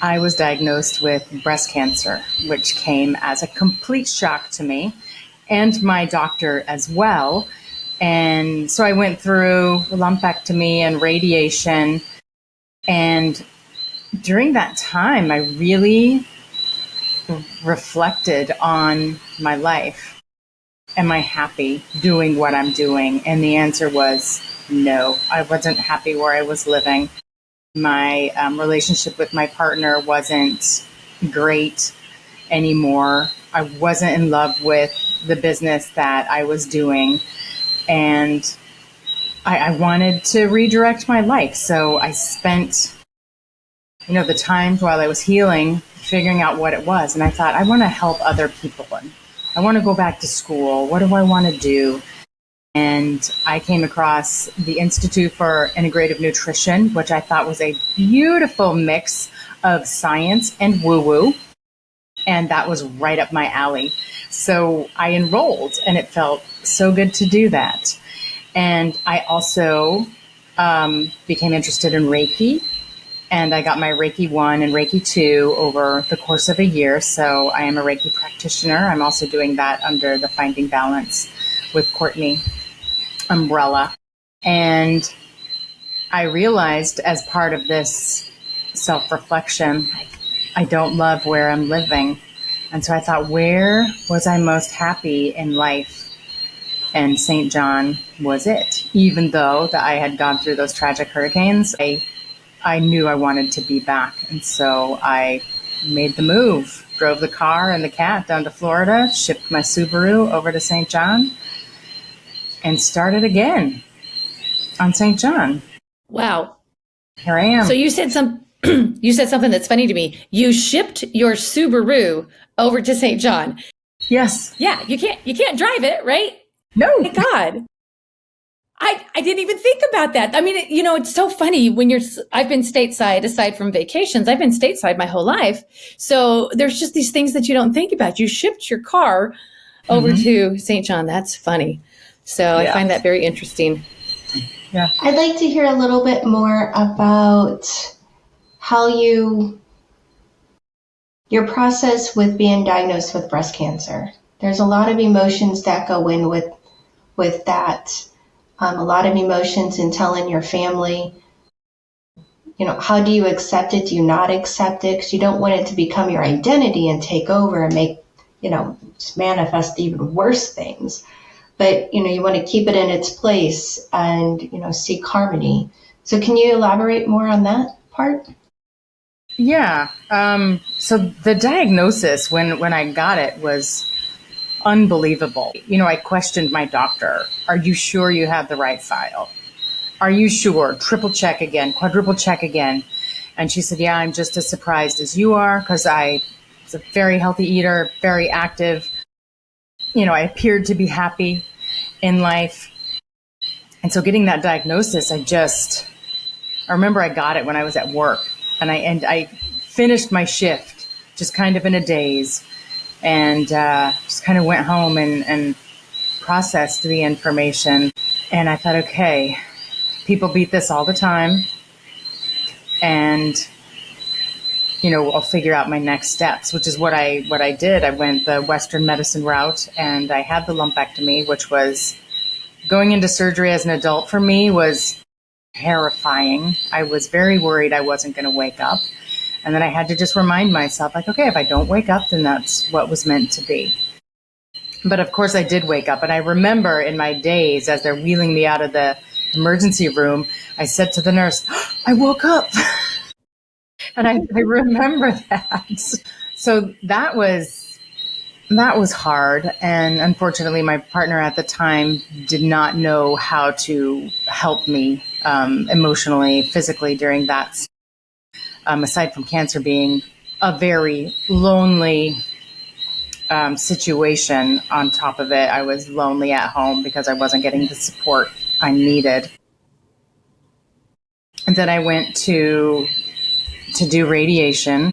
I was diagnosed with breast cancer, which came as a complete shock to me and my doctor as well. And so I went through lumpectomy and radiation. And during that time, I really reflected on my life. Am I happy doing what I'm doing? And the answer was no. I wasn't happy where I was living. My relationship with my partner wasn't great anymore. I wasn't in love with the business that I was doing. And I wanted to redirect my life. So I spent, the times while I was healing, figuring out what it was. And I thought, I want to help other people. And I want to go back to school. What do I want to do? And I came across the Institute for Integrative Nutrition, which I thought was a beautiful mix of science and woo-woo. And that was right up my alley. So I enrolled, and it felt so good to do that. And I also became interested in Reiki. And I got my Reiki 1 and Reiki 2 over the course of a year. So I am a Reiki practitioner. I'm also doing that under the Finding Balance with Courtney umbrella. And I realized as part of this self-reflection, I don't love where I'm living. And so I thought, where was I most happy in life? And St. John was it. Even though that I had gone through those tragic hurricanes, I knew I wanted to be back. And so I made the move, drove the car and the cat down to Florida, shipped my Subaru over to St. John, and started again on St. John. Wow. Here I am. So you said something that's funny to me. You shipped your Subaru over to St. John. Yes. Yeah, you can't drive it, right? No. Oh my God. I didn't even think about that. I mean, it's so funny when I've been stateside, aside from vacations, I've been stateside my whole life. So there's just these things that you don't think about. You shipped your car over to St. John. That's funny. So yeah. I find that very interesting. Yeah. I'd like to hear a little bit more about how your process with being diagnosed with breast cancer. There's a lot of emotions that go in with that. A lot of emotions in telling your family, how do you accept it? Do you not accept it? Because you don't want it to become your identity and take over and make, manifest even worse things. But, you want to keep it in its place and, seek harmony. So can you elaborate more on that part? Yeah. So the diagnosis, when I got it, was unbelievable. I questioned my doctor. Are you sure you have the right file? Are you sure? Triple check again, quadruple check again. And she said, yeah, I'm just as surprised as you are because I was a very healthy eater, very active. I appeared to be happy in life. And so getting that diagnosis, I remember I got it when I was at work and I finished my shift just kind of in a daze and just kind of went home and processed the information. And I thought, okay, people beat this all the time. And I'll figure out my next steps, which is what I did. I went the Western medicine route and I had the lumpectomy, which was going into surgery as an adult for me was terrifying. I was very worried I wasn't going to wake up. And then I had to just remind myself, okay, if I don't wake up, then that's what was meant to be. But of course I did wake up. And I remember in my days as they're wheeling me out of the emergency room, I said to the nurse, I woke up. And I remember that. So that was hard. And unfortunately, my partner at the time did not know how to help me emotionally, physically during that. Aside from cancer being a very lonely situation on top of it, I was lonely at home because I wasn't getting the support I needed. And then I went to do radiation.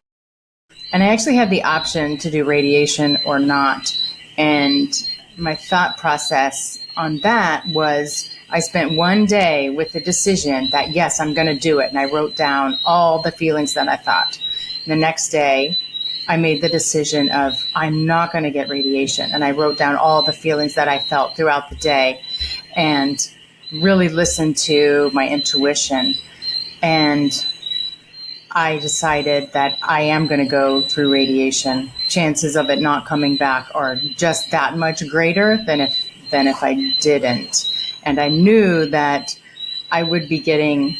And I actually had the option to do radiation or not. And my thought process on that was I spent one day with the decision that, yes, I'm going to do it. And I wrote down all the feelings that I thought. The next day, I made the decision of I'm not going to get radiation. And I wrote down all the feelings that I felt throughout the day and really listened to my intuition. And I decided that I am going to go through radiation. Chances of it not coming back are just that much greater than if I didn't. And I knew that I would be getting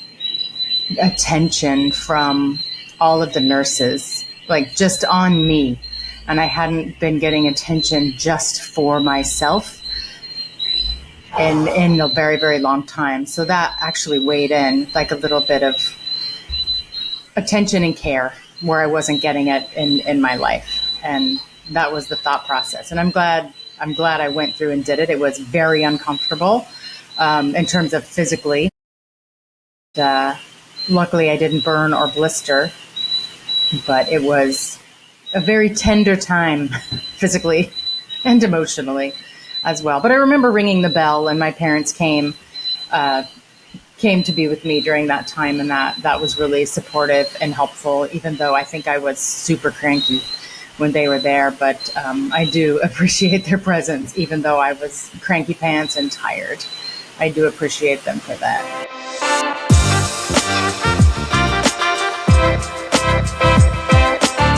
attention from all of the nurses, like just on me. And I hadn't been getting attention just for myself in a very, very long time. So that actually weighed in, like a little bit of attention and care where I wasn't getting it in my life. And that was the thought process. And I'm glad I went through and did it. It was very uncomfortable in terms of physically. Luckily, I didn't burn or blister, but it was a very tender time physically and emotionally as well. But I remember ringing the bell, and my parents came to be with me during that time, and that was really supportive and helpful, even though I think I was super cranky when they were there. But I do appreciate their presence, even though I was cranky pants and tired. I do appreciate them for that.